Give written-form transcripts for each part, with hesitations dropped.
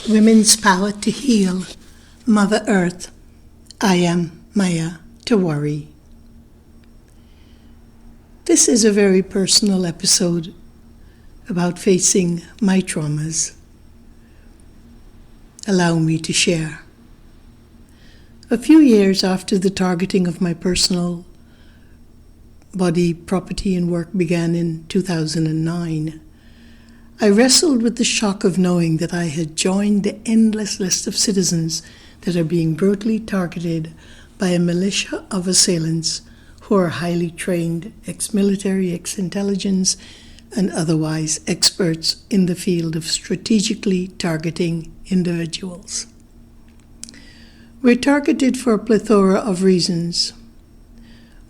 Women's power to heal. Mother Earth. I am Maya to worry. This is a very personal episode about facing my traumas. Allow me to share. A few years after the targeting of my personal body, property, and work began in 2009, I wrestled with the shock of knowing that I had joined the endless list of citizens that are being brutally targeted by a militia of assailants who are highly trained, ex-military, ex-intelligence, and otherwise experts in the field of strategically targeting individuals. We're targeted for a plethora of reasons.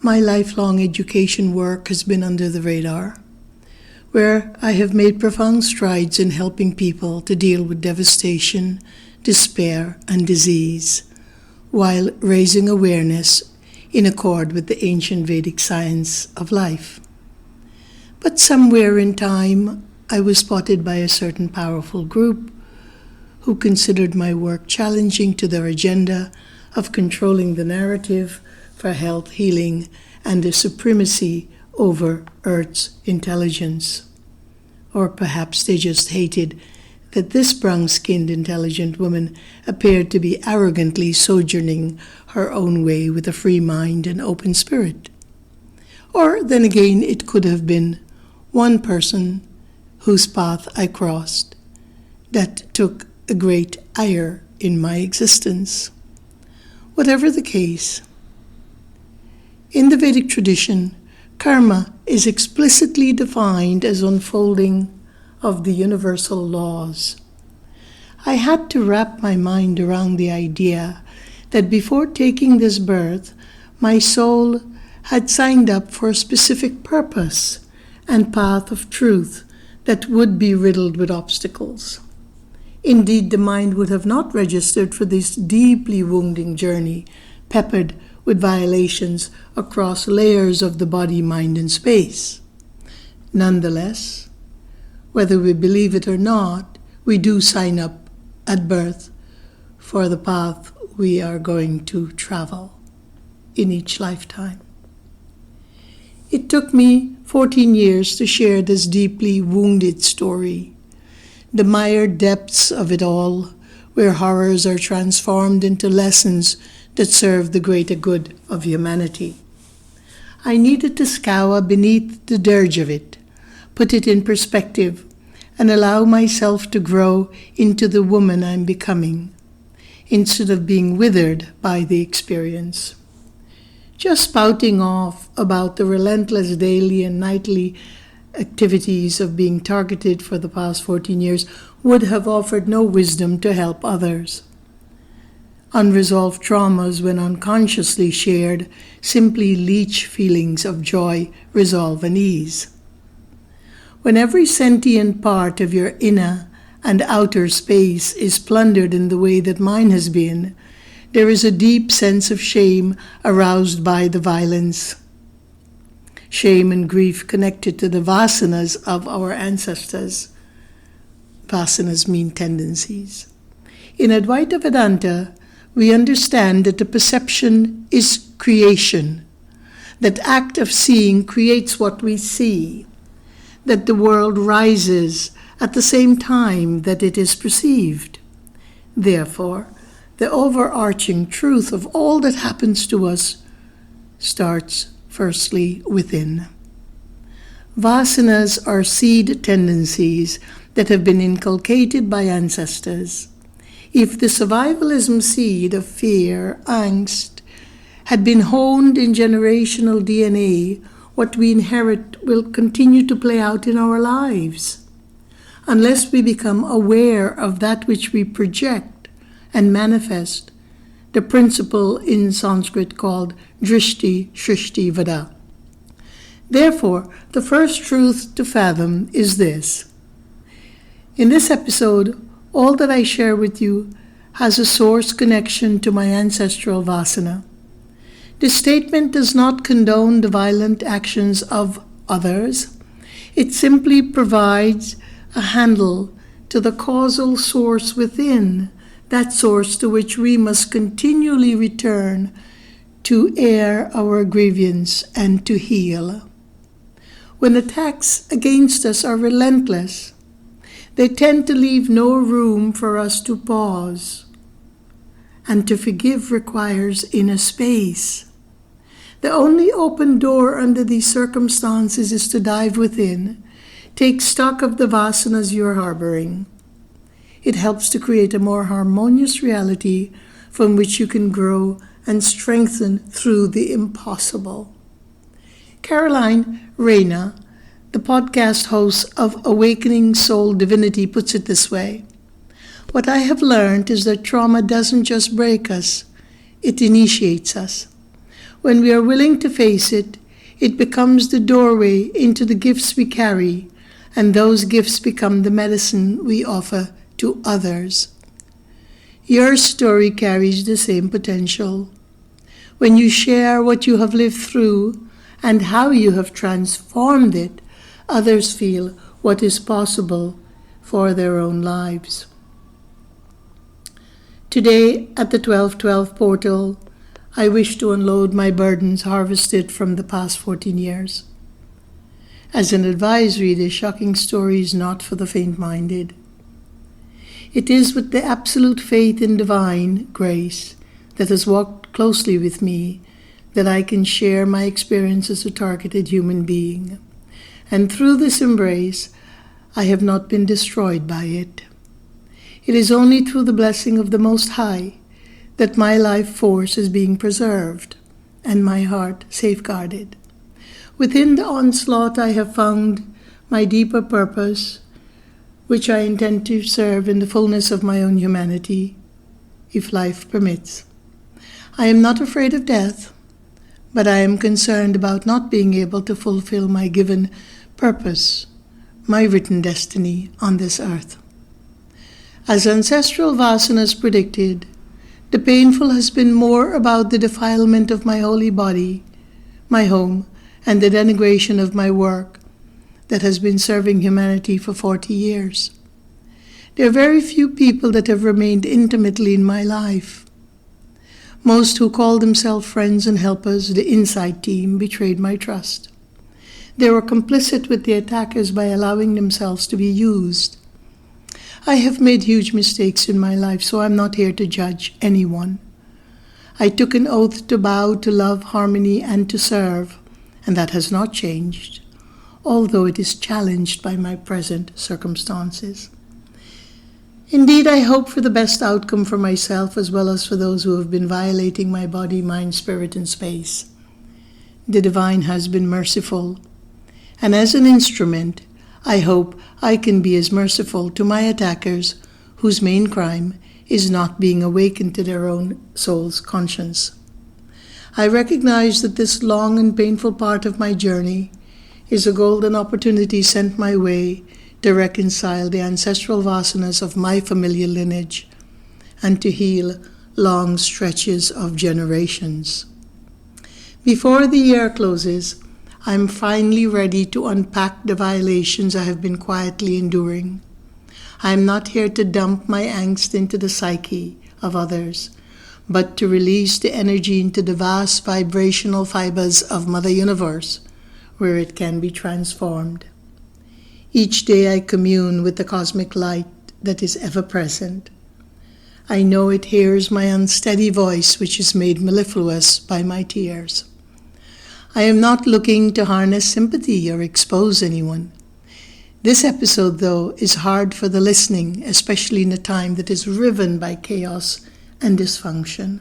My lifelong education work has been under the radar, where I have made profound strides in helping people to deal with devastation, despair, and disease, while raising awareness in accord with the ancient Vedic science of life. But somewhere in time, I was spotted by a certain powerful group who considered my work challenging to their agenda of controlling the narrative for health, healing, and the supremacy over Earth's intelligence. Or perhaps they just hated that this brown-skinned, intelligent woman appeared to be arrogantly sojourning her own way with a free mind and open spirit. Or then again, it could have been one person whose path I crossed that took a great ire in my existence. Whatever the case, in the Vedic tradition, karma is explicitly defined as unfolding of the universal laws. I had to wrap my mind around the idea that before taking this birth, my soul had signed up for a specific purpose and path of truth that would be riddled with obstacles. Indeed, the mind would have not registered for this deeply wounding journey, peppered with violations across layers of the body, mind, and space. Nonetheless, whether we believe it or not, we do sign up at birth for the path we are going to travel in each lifetime. It took me 14 years to share this deeply wounded story, the mired depths of it all, where horrors are transformed into lessons that serve the greater good of humanity. I needed to scour beneath the dirge of it, put it in perspective, and allow myself to grow into the woman I'm becoming, instead of being withered by the experience. Just spouting off about the relentless daily and nightly activities of being targeted for the past 14 years would have offered no wisdom to help others. Unresolved traumas, when unconsciously shared, simply leach feelings of joy, resolve, and ease. When every sentient part of your inner and outer space is plundered in the way that mine has been, there is a deep sense of shame aroused by the violence. Shame and grief connected to the vasanas of our ancestors. Vasanas mean tendencies. In Advaita Vedanta, we understand that the perception is creation. That act of seeing creates what we see. That the world rises at the same time that it is perceived. Therefore, the overarching truth of all that happens to us starts firstly within. Vasanas are seed tendencies that have been inculcated by ancestors. If the survivalism seed of fear, angst, had been honed in generational DNA, what we inherit will continue to play out in our lives. Unless we become aware of that which we project and manifest, the principle in Sanskrit called drishti, shrishti, vada. Therefore, the first truth to fathom is this. In this episode, all that I share with you has a source connection to my ancestral vasana. This statement does not condone the violent actions of others. It simply provides a handle to to the causal source within, that source to which we must continually return to air our grievance and to heal. When attacks against us are relentless, they tend to leave no room for us to pause. And to forgive requires inner space. The only open door under these circumstances is to dive within, take stock of the vasanas you're harboring. It helps to create a more harmonious reality from which you can grow and strengthen through the impossible. Caroline Reyna, the podcast host of Awakening Soul Divinity, puts it this way: what I have learned is that trauma doesn't just break us, it initiates us. When we are willing to face it, it becomes the doorway into the gifts we carry, and those gifts become the medicine we offer to others. Your story carries the same potential. When you share what you have lived through and how you have transformed it, others feel what is possible for their own lives. Today at the 1212 portal, I wish to unload my burdens harvested from the past 14 years. As an advisory, this shocking story is not for the faint-minded. It is with the absolute faith in divine grace that has walked closely with me that I can share my experience as a targeted human being. And through this embrace, I have not been destroyed by it. It is only through the blessing of the Most High that my life force is being preserved and my heart safeguarded. Within the onslaught, I have found my deeper purpose, which I intend to serve in the fullness of my own humanity, if life permits. I am not afraid of death, but I am concerned about not being able to fulfill my given purpose, my written destiny on this earth. As ancestral vasanas predicted, the painful has been more about the defilement of my holy body, my home, and the denigration of my work that has been serving humanity for 40 years. There are very few people that have remained intimately in my life. Most who call themselves friends and helpers, the inside team, betrayed my trust. They were complicit with the attackers by allowing themselves to be used. I have made huge mistakes in my life, so I'm not here to judge anyone. I took an oath to bow to love, harmony, and to serve, and that has not changed, although it is challenged by my present circumstances. Indeed, I hope for the best outcome for myself as well as for those who have been violating my body, mind, spirit, and space. The divine has been merciful, and as an instrument, I hope I can be as merciful to my attackers whose main crime is not being awakened to their own soul's conscience. I recognize that this long and painful part of my journey is a golden opportunity sent my way to reconcile the ancestral vasanas of my familiar lineage and to heal long stretches of generations. Before the year closes, I am finally ready to unpack the violations I have been quietly enduring. I am not here to dump my angst into the psyche of others, but to release the energy into the vast vibrational fibers of Mother Universe, where it can be transformed. Each day I commune with the cosmic light that is ever present. I know it hears my unsteady voice, which is made mellifluous by my tears. I am not looking to harness sympathy or expose anyone. This episode, though, is hard for the listening, especially in a time that is riven by chaos and dysfunction.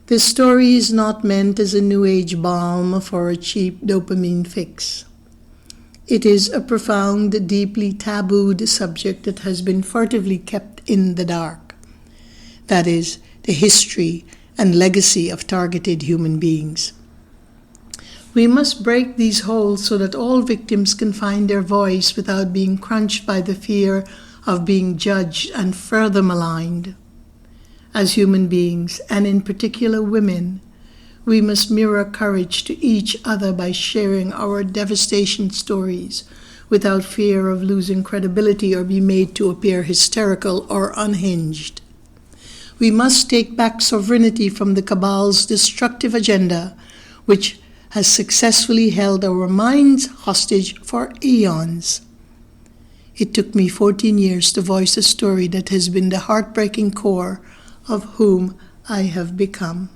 This story is not meant as a New Age balm for a cheap dopamine fix. It is a profound, deeply tabooed subject that has been furtively kept in the dark. That is, the history and legacy of targeted human beings. We must break these holes so that all victims can find their voice without being crunched by the fear of being judged and further maligned. As human beings, and in particular women, we must mirror courage to each other by sharing our devastation stories without fear of losing credibility or be made to appear hysterical or unhinged. We must take back sovereignty from the cabal's destructive agenda, which has successfully held our minds hostage for eons. It took me 14 years to voice a story that has been the heartbreaking core of whom I have become.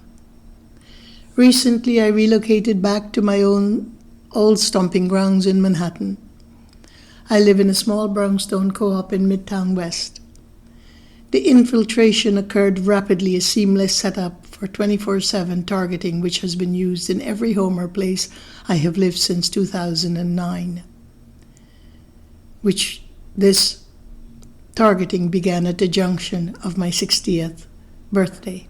Recently, I relocated back to my own old stomping grounds in Manhattan. I live in a small brownstone co-op in Midtown West. The infiltration occurred rapidly, a seamless setup for 24/7 targeting, which has been used in every home or place I have lived since 2009. This targeting began at the junction of my 60th birthday.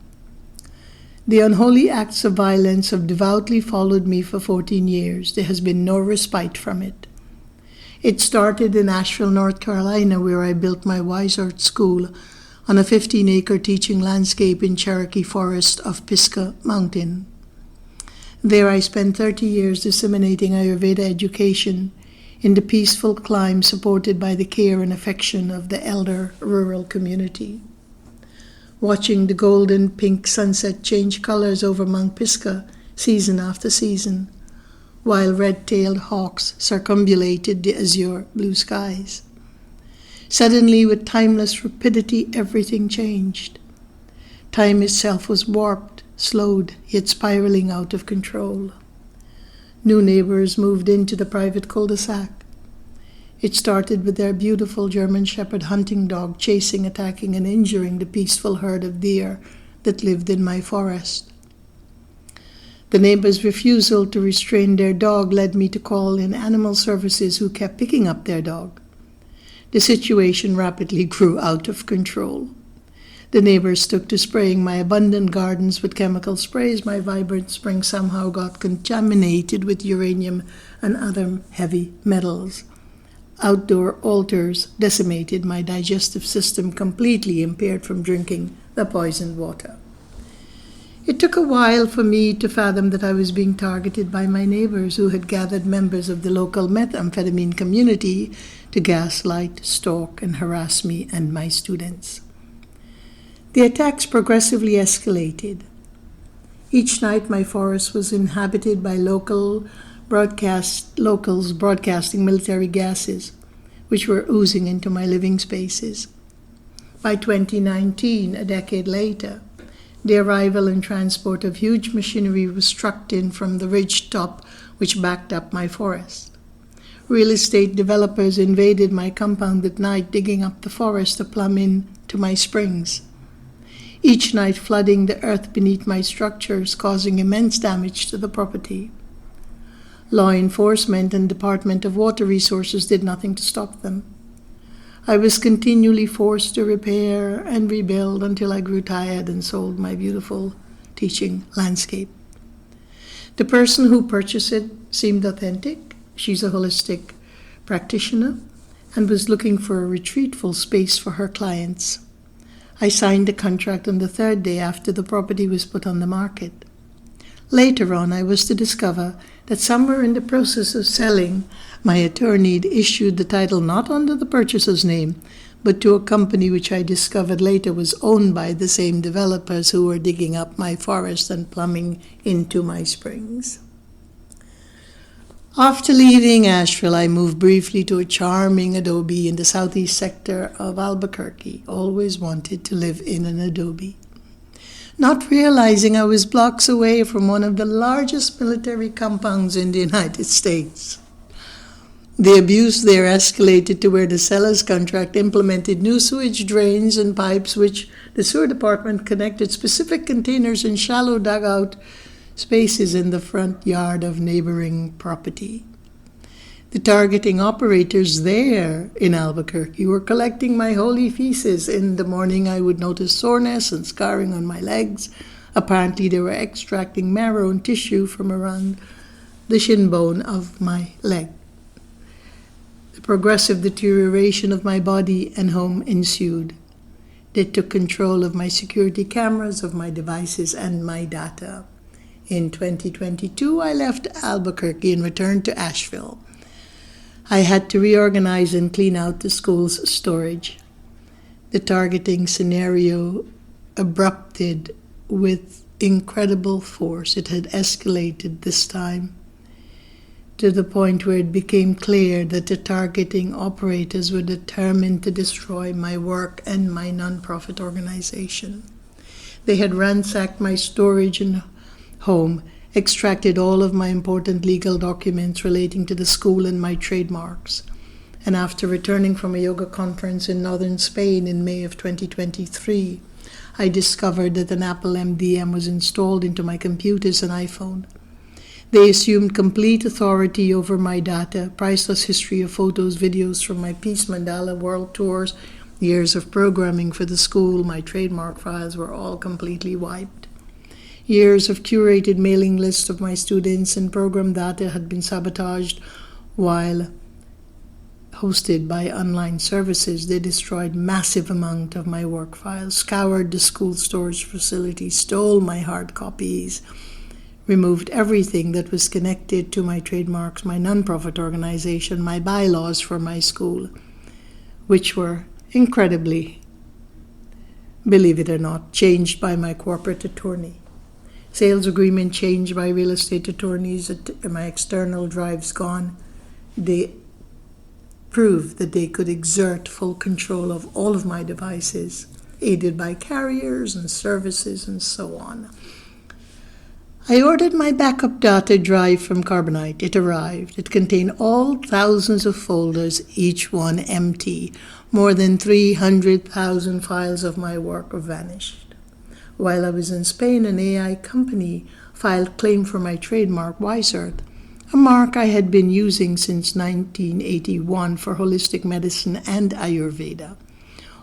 The unholy acts of violence have devoutly followed me for 14 years. There has been no respite from it. It started in Asheville, North Carolina, where I built my Wise Earth School on a 15-acre teaching landscape in Cherokee Forest of Pisgah Mountain. There I spent 30 years disseminating Ayurveda education in the peaceful clime supported by the care and affection of the elder rural community. Watching the golden pink sunset change colors over Mount Pisgah season after season, while red-tailed hawks circumambulated the azure blue skies. Suddenly, with timeless rapidity, everything changed. Time itself was warped, slowed, yet spiraling out of control. New neighbors moved into the private cul-de-sac. It started with their beautiful German Shepherd hunting dog chasing, attacking, and injuring the peaceful herd of deer that lived in my forest. The neighbors' refusal to restrain their dog led me to call in animal services, who kept picking up their dog. The situation rapidly grew out of control. The neighbors took to spraying my abundant gardens with chemical sprays. My vibrant spring somehow got contaminated with uranium and other heavy metals. Outdoor altars decimated my digestive system, completely impaired from drinking the poisoned water. It took a while for me to fathom that I was being targeted by my neighbors, who had gathered members of the local methamphetamine community to gaslight, stalk, and harass me and my students. The attacks progressively escalated. Each night my forest was inhabited by locals broadcasting military gases, which were oozing into my living spaces. By 2019, a decade later, the arrival and transport of huge machinery was trucked in from the ridge top which backed up my forest. Real estate developers invaded my compound at night, digging up the forest to plumb into my springs, each night flooding the earth beneath my structures, causing immense damage to the property. Law enforcement and Department of Water Resources did nothing to stop them. I was continually forced to repair and rebuild until I grew tired and sold my beautiful teaching landscape. The person who purchased it seemed authentic. She's a holistic practitioner and was looking for a retreatful space for her clients. I signed the contract on the third day after the property was put on the market. Later on, I was to discover that somewhere in the process of selling, my attorney had issued the title not under the purchaser's name, but to a company which I discovered later was owned by the same developers who were digging up my forest and plumbing into my springs. After leaving Asheville, I moved briefly to a charming adobe in the southeast sector of Albuquerque. Always wanted to live in an adobe, not realizing I was blocks away from one of the largest military compounds in the United States. The abuse there escalated to where the seller's contract implemented new sewage drains and pipes, which the sewer department connected specific containers in shallow dugout spaces in the front yard of neighboring property. The targeting operators there in Albuquerque were collecting my holy feces. In the morning I would notice soreness and scarring on my legs. Apparently they were extracting marrow and tissue from around the shin bone of my leg. The progressive deterioration of my body and home ensued. They took control of my security cameras, of my devices, and my data. In 2022, I left Albuquerque and returned to Asheville. I had to reorganize and clean out the school's storage. The targeting scenario abrupted with incredible force. It had escalated this time to the point where it became clear that the targeting operators were determined to destroy my work and my non-profit organization. They had ransacked my storage and home, extracted all of my important legal documents relating to the school and my trademarks. And after returning from a yoga conference in northern Spain in May of 2023, I discovered that an Apple MDM was installed into my computers and iPhone. They assumed complete authority over my data, priceless history of photos, videos from my Peace Mandala World Tours, years of programming for the school. My trademark files were all completely wiped. Years of curated mailing lists of my students and program data had been sabotaged while hosted by online services. They destroyed massive amount of my work files, scoured the school storage facility, stole my hard copies, removed everything that was connected to my trademarks, my nonprofit organization, my bylaws for my school, which were incredibly, believe it or not, changed by my corporate attorney. Sales agreement changed by real estate attorneys, my external drives gone. They proved that they could exert full control of all of my devices, aided by carriers and services and so on. I ordered my backup data drive from Carbonite. It arrived. It contained all thousands of folders, each one empty. More than 300,000 files of my work have vanished. While I was in Spain, an AI company filed claim for my trademark, wrestled, a mark I had been using since 1981 for holistic medicine and Ayurveda.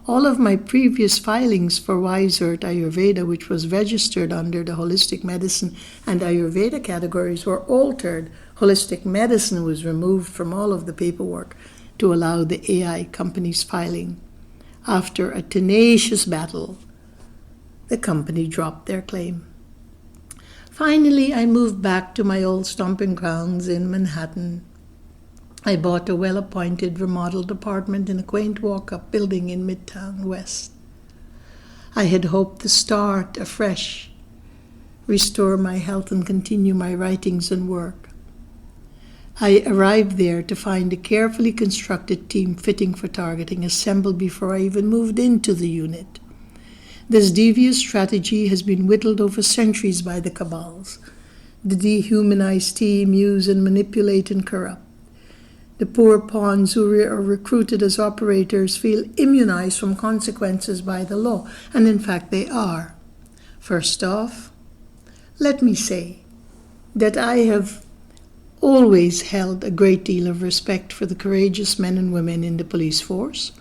All of my previous filings for wrestled Ayurveda, which was registered under the holistic medicine and Ayurveda categories, were altered. Holistic medicine was removed from all of the paperwork to allow the AI company's filing. After a tenacious battle, the company dropped their claim. Finally, I moved back to my old stomping grounds in Manhattan. I bought a well-appointed remodeled apartment in a quaint walk-up building in Midtown West. I had hoped to start afresh, restore my health and continue my writings and work. I arrived there to find a carefully constructed team fitting for targeting assembled before I even moved into the unit. This devious strategy has been whittled over centuries by the cabals. The dehumanized team use and manipulate and corrupt. The poor pawns who are recruited as operators feel immunized from consequences by the law, and in fact they are. First off, let me say that I have always held a great deal of respect for the courageous men and women in the police force,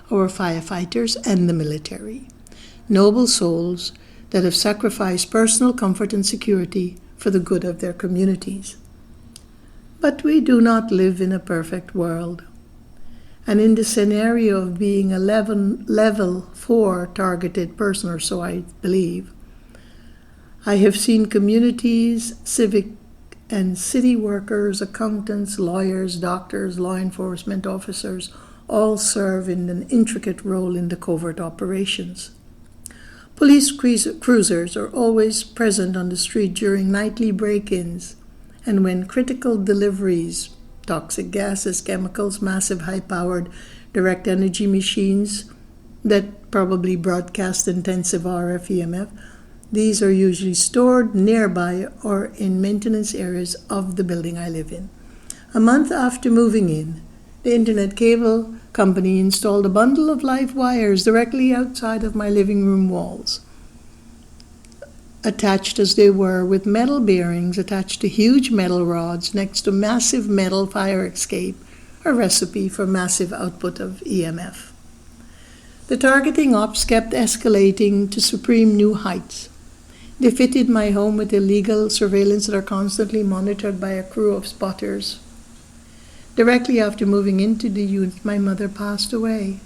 our firefighters, and the military. Noble souls that have sacrificed personal comfort and security for the good of their communities. But we do not live in a perfect world. And in the scenario of being a level 4 targeted person, or so I believe, I have seen communities, civic and city workers, accountants, lawyers, doctors, law enforcement officers, all serve in an intricate role in the covert operations. Police cruisers are always present on the street during nightly break-ins, and when critical deliveries, toxic gases, chemicals, massive high-powered direct energy machines that probably broadcast intensive RF EMF, these are usually stored nearby or in maintenance areas of the building I live in. A month after moving in, the internet cable company installed a bundle of live wires directly outside of my living room walls, attached as they were with metal bearings attached to huge metal rods next to massive metal fire escape, a recipe for massive output of EMF. The targeting ops kept escalating to supreme new heights. They fitted my home with illegal surveillance that are constantly monitored by a crew of spotters. Directly after moving into the unit, my mother passed away.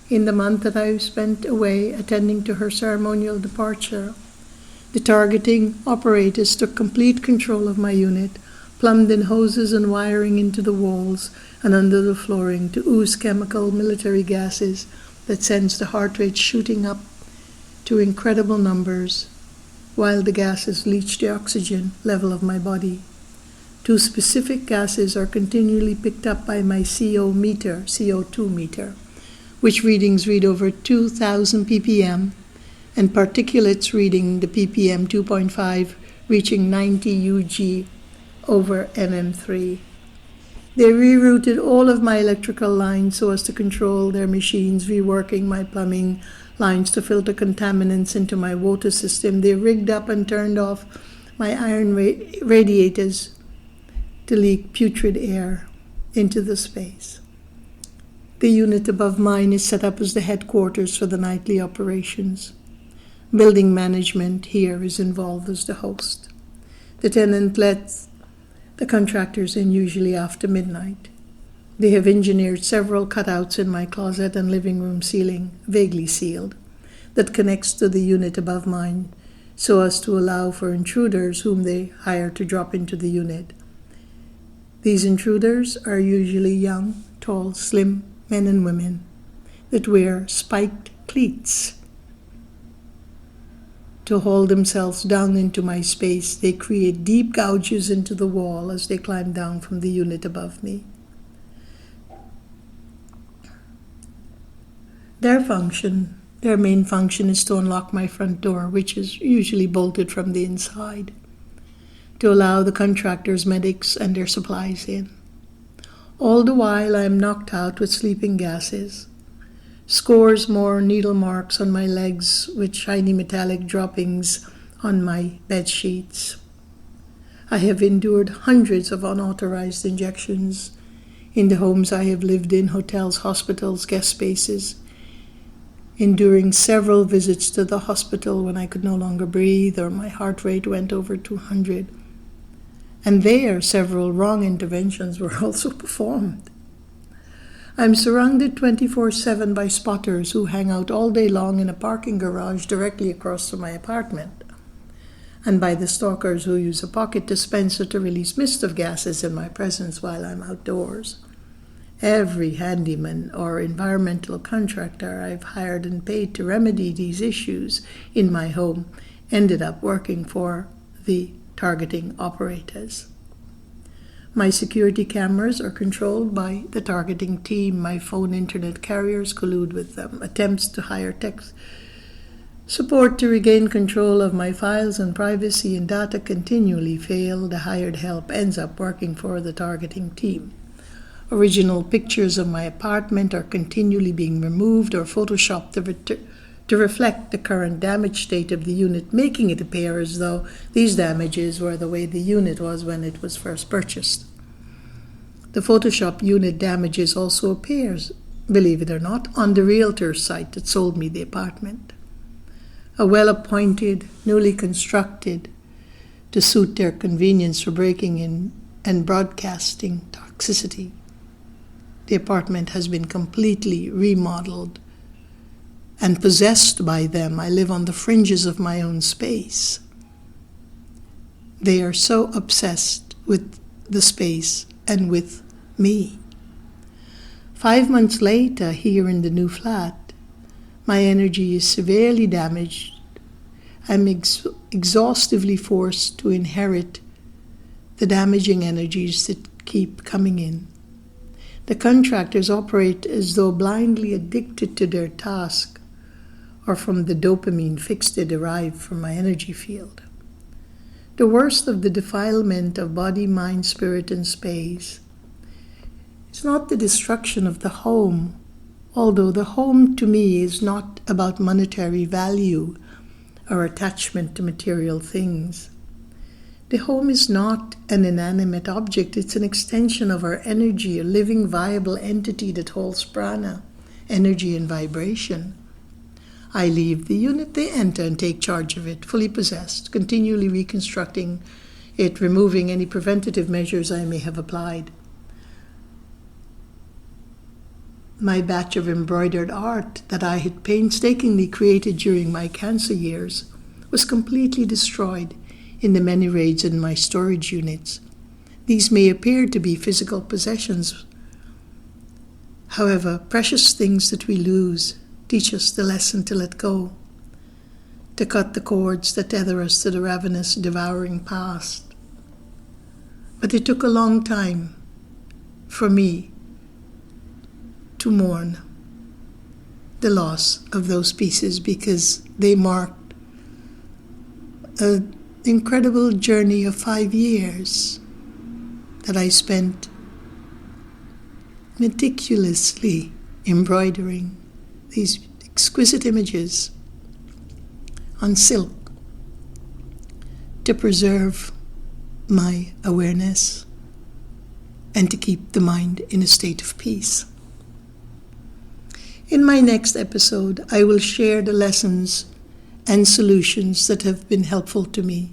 In the month that I spent away attending to her ceremonial departure, the targeting operators took complete control of my unit, plumbed in hoses and wiring into the walls and under the flooring to ooze chemical military gases that sends the heart rate shooting up to incredible numbers, while the gases leach the oxygen level of my body. Two specific gases are continually picked up by my CO2 meter, which readings read over 2,000 ppm, and particulates reading the ppm 2.5 reaching 90 UG over MM3. They rerouted all of my electrical lines so as to control their machines, reworking my plumbing lines to filter contaminants into my water system. They rigged up and turned off my iron radiators to leak putrid air into the space. The unit above mine is set up as the headquarters for the nightly operations. Building management here is involved as the host. The tenant lets the contractors in usually after midnight. They have engineered several cutouts in my closet and living room ceiling, vaguely sealed, that connects to the unit above mine so as to allow for intruders whom they hire to drop into the unit. These intruders are usually young, tall, slim men and women that wear spiked cleats. To haul themselves down into my space, they create deep gouges into the wall as they climb down from the unit above me. Their main function is to unlock my front door, which is usually bolted from the inside, to allow the contractors, medics, and their supplies in. All the while I am knocked out with sleeping gases. Scores more needle marks on my legs with shiny metallic droppings on my bed sheets. I have endured hundreds of unauthorized injections in the homes I have lived in, hotels, hospitals, guest spaces, enduring several visits to the hospital when I could no longer breathe or my heart rate went over 200. And there, several wrong interventions were also performed. I'm surrounded 24/7 by spotters who hang out all day long in a parking garage directly across from my apartment, and by the stalkers who use a pocket dispenser to release mist of gases in my presence while I'm outdoors. Every handyman or environmental contractor I've hired and paid to remedy these issues in my home ended up working for the targeting operators. My security cameras are controlled by the targeting team. My phone internet carriers collude with them. Attempts to hire tech support to regain control of my files and privacy and data continually fail. The hired help ends up working for the targeting team. Original pictures of my apartment are continually being removed or photoshopped to reflect the current damage state of the unit, making it appear as though these damages were the way the unit was when it was first purchased. The Photoshop unit damages also appears, believe it or not, on the realtor's site that sold me the apartment. A well-appointed, newly constructed, to suit their convenience for breaking in and broadcasting toxicity. The apartment has been completely remodeled and possessed by them. I live on the fringes of my own space. They are so obsessed with the space and with me. 5 months later, here in the new flat, my energy is severely damaged. I'm exhaustively forced to inherit the damaging energies that keep coming in. The contractors operate as though blindly addicted to their task or from the dopamine fix they derive from my energy field. The worst of the defilement of body, mind, spirit, and space is not the destruction of the home, although the home to me is not about monetary value or attachment to material things. The home is not an inanimate object, it's an extension of our energy, a living, viable entity that holds prana, energy and vibration. I leave the unit, they enter and take charge of it, fully possessed, continually reconstructing it, removing any preventative measures I may have applied. My batch of embroidered art that I had painstakingly created during my cancer years was completely destroyed in the many raids in my storage units. These may appear to be physical possessions. However, precious things that we lose teach us the lesson to let go, to cut the cords that tether us to the ravenous, devouring past. But it took a long time for me to mourn the loss of those pieces, because they marked an incredible journey of 5 years that I spent meticulously embroidering these exquisite images on silk to preserve my awareness and to keep the mind in a state of peace. In my next episode, I will share the lessons and solutions that have been helpful to me.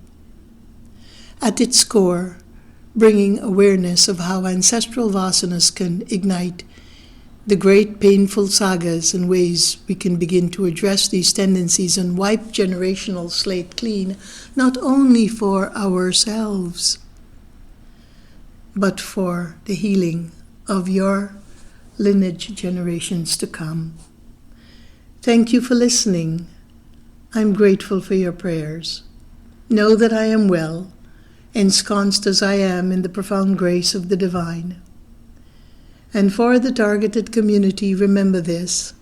At its core, bringing awareness of how ancestral vasanas can ignite the great painful sagas and ways we can begin to address these tendencies and wipe generational slate clean, not only for ourselves, but for the healing of your lineage generations to come. Thank you for listening. I'm grateful for your prayers. Know that I am well, ensconced as I am in the profound grace of the divine. And for the targeted community, remember this: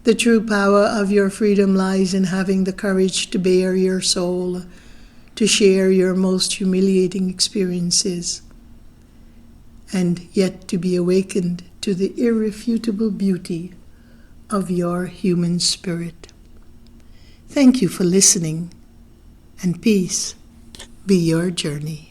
the true power of your freedom lies in having the courage to bare your soul, to share your most humiliating experiences, and yet to be awakened to the irrefutable beauty of your human spirit. Thank you for listening, and peace be your journey.